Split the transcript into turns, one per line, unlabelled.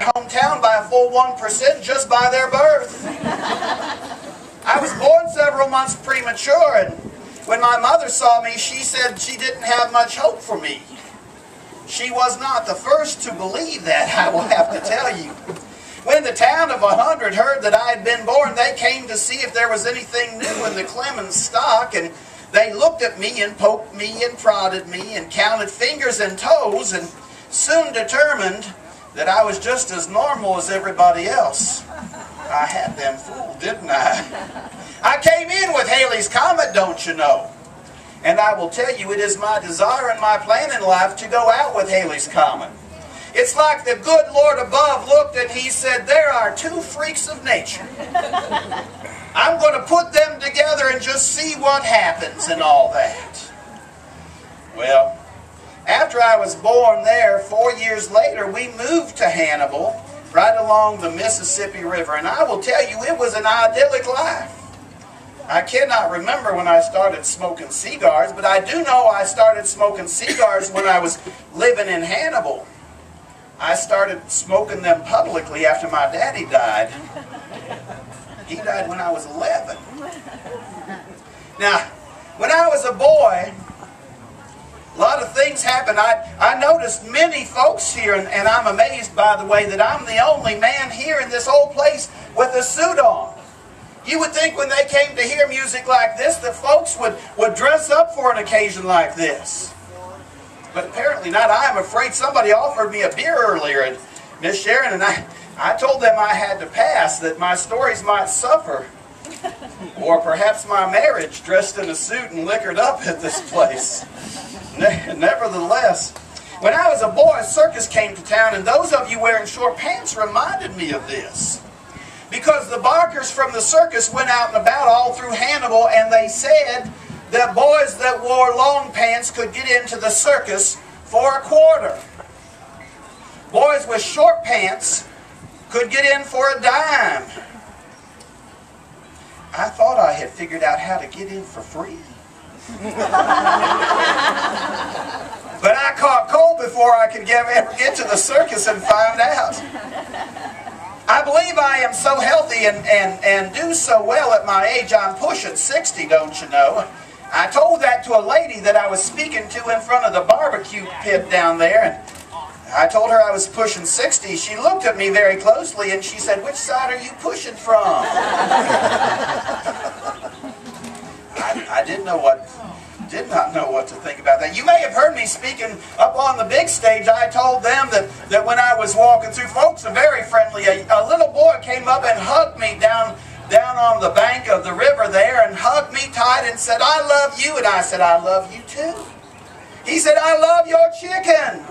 hometown by a full 1% just by their birth. I was born several months premature, and when my mother saw me, she said she didn't have much hope for me. She was not the first to believe that, I will have to tell you. When the town of 100 heard that I had been born, they came to see if there was anything new in the Clemens stock, and they looked at me and poked me and prodded me and counted fingers and toes and soon determined that I was just as normal as everybody else. I had them fooled, didn't I? I came in with Halley's Comet, don't you know? And I will tell you, it is my desire and my plan in life to go out with Halley's Comet. It's like the good Lord above looked and He said, there are two freaks of nature. I'm going to put them together and just see what happens and all that. Well, after I was born there, 4 years later, we moved to Hannibal, right along the Mississippi River. And I will tell you, it was an idyllic life. I cannot remember when I started smoking cigars, but I do know I started smoking cigars when I was living in Hannibal. I started smoking them publicly after my daddy died. He died when I was 11. Now, when I was a boy, a lot of things happened. I noticed many folks here, and I'm amazed, by the way, that I'm the only man here in this old place with a suit on. You would think when they came to hear music like this that folks would dress up for an occasion like this. But apparently not. I am afraid somebody offered me a beer earlier, and Miss Sharon, and I told them I had to pass, that my stories might suffer. Or perhaps my marriage, dressed in a suit and liquored up at this place. Nevertheless, when I was a boy, a circus came to town, and those of you wearing short pants reminded me of this. Because the barkers from the circus went out and about all through Hannibal, and they said that boys that wore long pants could get into the circus for a quarter. Boys with short pants could get in for a dime. I thought I had figured out how to get in for free. But I caught cold before I could ever get to the circus and find out. I believe I am so healthy and do so well at my age. I'm pushing 60, don't you know? I told that to a lady that I was speaking to in front of the barbecue pit down there, and I told her I was pushing 60. She looked at me very closely and she said, "Which side are you pushing from?" I did not know what to think about that. You may have heard me speaking up on the big stage. I told them that when I was walking through, folks are very friendly. A little boy came up and hugged me down on the bank of the river there and hugged me tight and said, "I love you." And I said, "I love you too." He said, "I love your chicken."